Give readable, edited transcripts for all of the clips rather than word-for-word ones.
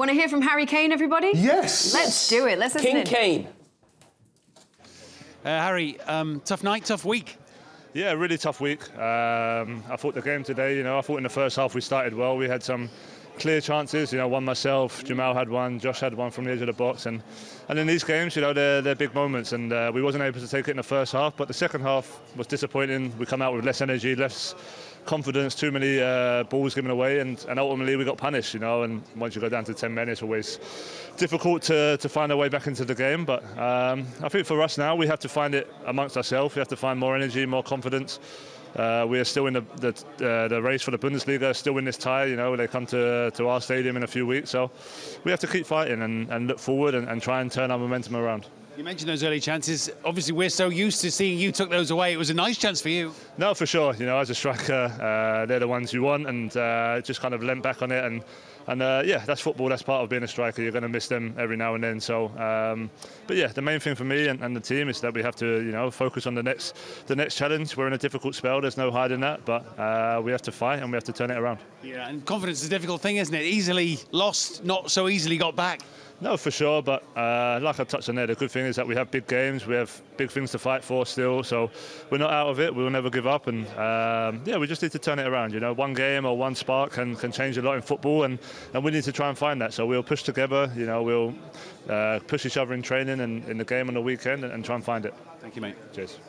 Want to hear from Harry Kane, everybody? Yes! Let's do it. Let's listen in. Kane. Harry, tough night, tough week. Yeah, really tough week. I thought the game today, I thought in the first half we started well. We had some clear chances, one myself, Jamal had one, Josh had one from the edge of the box. And in these games, they're big moments. And we wasn't able to take it in the first half. But the second half was disappointing. We come out with less energy, less confidence, too many balls given away. And ultimately we got punished, And once you go down to 10 men, it's always difficult to find our way back into the game. But I think for us now, we have to find it amongst ourselves. We have to find more energy, more confidence. We are still in the race for the Bundesliga, still in this tie. They come to our stadium in a few weeks. So we have to keep fighting and look forward and try and turn our momentum around. You mentioned those early chances. Obviously, we're so used to seeing you took those away. It was a nice chance for you. No, for sure. As a striker, they're the ones you want, and just kind of leant back on it. And yeah, that's football. That's part of being a striker. You're going to miss them every now and then. So, but yeah, the main thing for me and the team is that we have to, focus on the next challenge. We're in a difficult spell. There's no hiding that, but we have to fight and we have to turn it around. Yeah, and confidence is a difficult thing, isn't it? Easily lost, not so easily got back. No, for sure, but like I touched on there, the good thing is that we have big games, we have big things to fight for still, so we're not out of it, we'll never give up, and yeah, we just need to turn it around, one game or one spark can change a lot in football, and we need to try and find that, so we'll push together, we'll push each other in training and in the game on the weekend and try and find it. Thank you, mate. Cheers.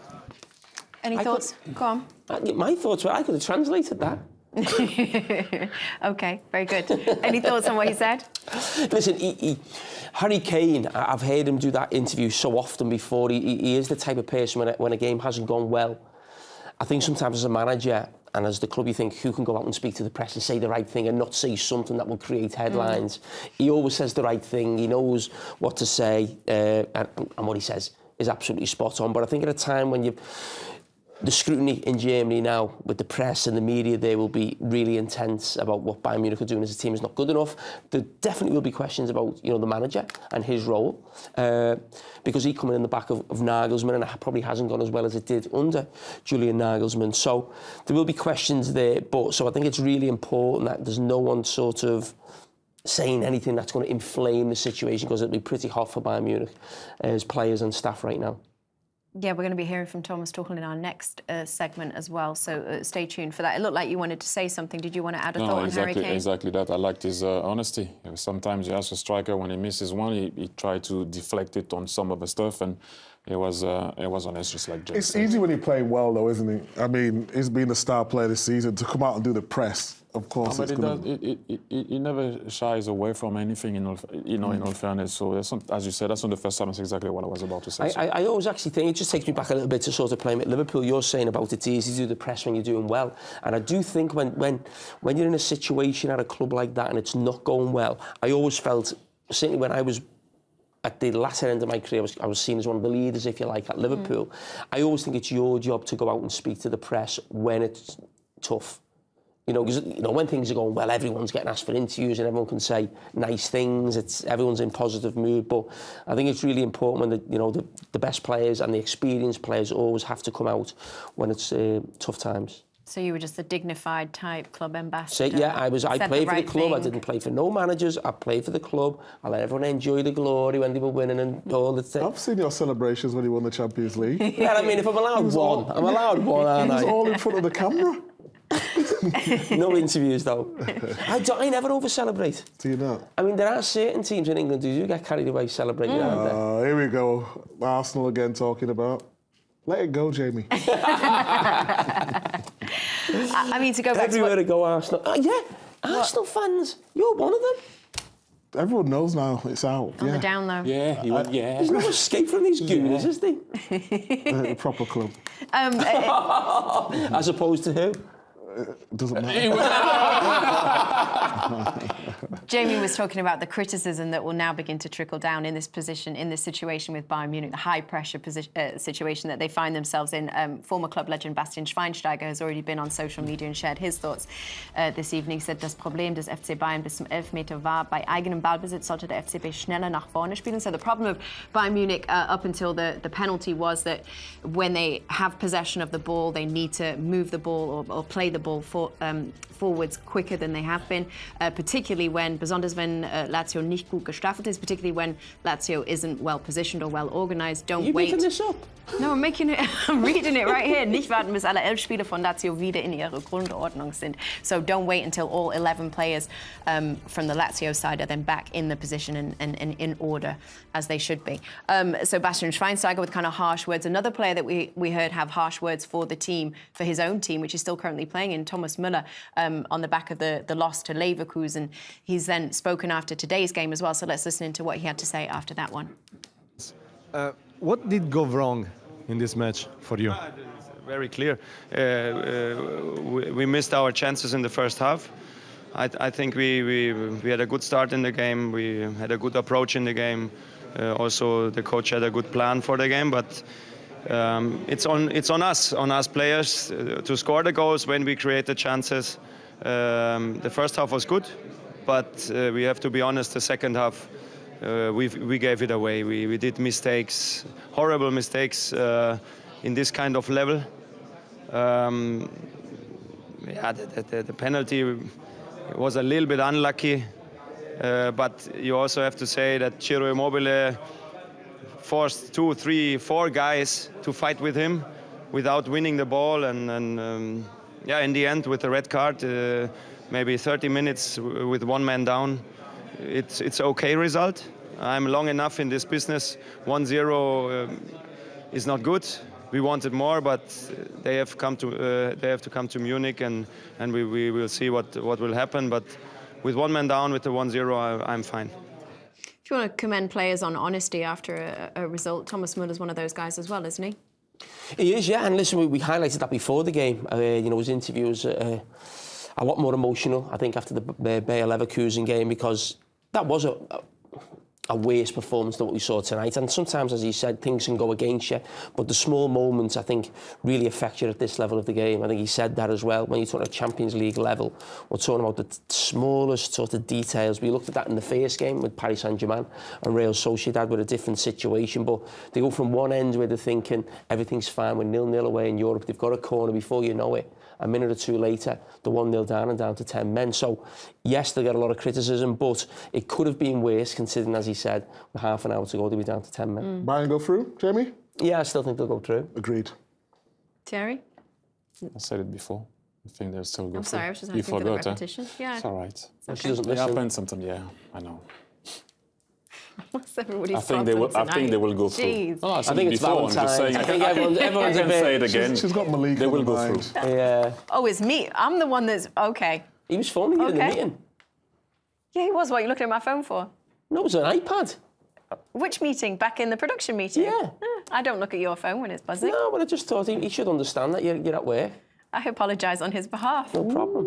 Any thoughts? Go on. My thoughts were I could have translated that. OK, very good. Any thoughts on what he said? Listen, Harry Kane, I've heard him do that interview so often before. He is the type of person when a game hasn't gone well. I think sometimes as a manager and as the club, you think, who can go out and speak to the press and say the right thing and not say something that will create headlines. He always says the right thing. He knows what to say, and what he says is absolutely spot on. But I think at a time when the scrutiny in Germany now with the press and the media, they will be really intense about what Bayern Munich are doing as a team is not good enough. There definitely will be questions about, the manager and his role, because he coming in the back of Nagelsmann, and it probably hasn't gone as well as it did under Julian Nagelsmann. So there will be questions there. But so I think it's really important that there's no one sort of saying anything that's going to inflame the situation, because it'll be pretty hot for Bayern Munich as players and staff right now. Yeah, we're going to be hearing from Thomas Tuchel in our next segment as well, so stay tuned for that. It looked like you wanted to say something. Did you want to add a thought on Harry Kane? Exactly that. I liked his honesty. Sometimes you ask a striker, when he misses one, he tried to deflect it on some of the stuff, and it was honest, just like James said. It's easy when you're pplaying well, though, isn't it? I mean, he's been the star player this season. To come out and do the press, of course, but he never shies away from anything, in all fairness. So, as you said, that's not the first time. It's exactly what I was about to say. I always actually think, it just takes me back a little bit to sort of playing at Liverpool. You're saying about it's easy to do the press when you're doing well. And I do think when you're in a situation at a club like that and it's not going well, I always felt, certainly when I was at the latter end of my career, I was seen as one of the leaders, if you like, at Liverpool. I always think it's your job to go out and speak to the press when it's tough. Because when things are going well, everyone's getting asked for interviews and everyone can say nice things. Everyone's in positive mood. But I think it's really important when the best players and the experienced players always have to come out when it's tough times. So you were just a dignified type club ambassador? So, yeah, I played for the club. I didn't play for no managers. I played for the club. I let everyone enjoy the glory when they were winning and all the things. I've seen your celebrations when you won the Champions League. Yeah, I mean, if I'm allowed one, I'm allowed one, aren't I? He was all in front of the camera. No interviews, though. I never over-celebrate. Do you not? I mean, there are certain teams in England who do get carried away celebrating, aren't there? Here we go. Arsenal again talking about. Let it go, Jamie. I mean, to go back everywhere to go, Arsenal. Yeah, Arsenal fans. You're one of them. Everyone knows now. It's out. On the down low. Yeah, There's no escape from these gooners, is there? A proper club. As opposed to who? Doesn't matter. Jamie was talking about the criticism that will now begin to trickle down in this situation with Bayern Munich, the high-pressure situation that they find themselves in. Former club legend Bastian Schweinsteiger has already been on social media and shared his thoughts this evening. He said, das Problem des FC Bayern bis zum Elfmeter war, bei eigenem Ballbesitz sollte der FCB schneller nach vorne spielen. So the problem of Bayern Munich up until the penalty was that when they have possession of the ball, they need to move the ball or play the ball forwards quicker than they have been, particularly when besonders wenn Lazio nicht gut gestaffelt ist, particularly when Lazio isn't well positioned or well organized. Don't You're wait. making this up? No, I'm making it. I'm reading it right here. Nicht warten, bis alle 11 Spieler von Lazio wieder in ihrer Grundordnung sind. So don't wait until all 11 players from the Lazio side are then back in the position and in order as they should be. So Bastian Schweinsteiger with kind of harsh words. Another player that we heard have harsh words for the team, for his own team, which is still currently playing in, Thomas Müller, on the back of the loss to Leverkusen. He's then spoken after today's game as well. So let's listen into what he had to say after that one. What did go wrong in this match for you? Very clear. We missed our chances in the first half. I think we had a good start in the game. We had a good approach in the game. Also, the coach had a good plan for the game. But it's on us players to score the goals when we create the chances. The first half was good, but we have to be honest. The second half. We gave it away. We did mistakes, horrible mistakes in this kind of level. The penalty was a little bit unlucky, but you also have to say that Ciro Immobile forced 2, 3, 4 guys to fight with him without winning the ball, and in the end with the red card, maybe 30 minutes with one man down. It's okay result. I'm long enough in this business. 1-0 is not good. We wanted more, but they have to come to Munich, and we will see what will happen. But with one man down, with the 1-0, I'm fine. If you want to commend players on honesty after a result, Thomas Müller's one of those guys as well, isn't he? He is, yeah. And listen, we highlighted that before the game. His interviews a lot more emotional, I think, after the Bayer Leverkusen game, because that was a worse performance than what we saw tonight. And sometimes, as he said, things can go against you. But the small moments, I think, really affect you at this level of the game. I think he said that as well. When you talk about Champions League level, we're talking about the smallest sort of details. We looked at that in the first game with Paris Saint-Germain and Real Sociedad with a different situation. But they go from one end where they're thinking everything's fine, we're 0-0 away in Europe. They've got a corner before you know it. A minute or two later, they're 1-0 down and down to 10 men. So, yes, they get a lot of criticism, but it could have been worse, considering, as he said, with half an hour to go, they'll be down to 10 men. Bayern go through, Jamie? Yeah, I still think they'll go through. Agreed. Thierry? I said it before. I think they'll still go through. I'm sorry, I was just asking for the repetition. Yeah. It's all right. Okay. She doesn't It listen. happens sometimes, yeah, I know. What's everybody's I think they will go through. Jeez. No, I think it's before, I'm just Valentine's. saying. I think everyone's a can say it bit... again. She's got Malika They will in go mind. through. Yeah. Oh, it's me. I'm the one that's... OK. He was phoning you in the Okay. meeting. Yeah, he was. What are you looking at my phone for? No, it was an iPad. Which meeting? Back in the production meeting? Yeah. I don't look at your phone when it's buzzing. No, but I just thought he should understand that you're at work. I apologise on his behalf. No problem.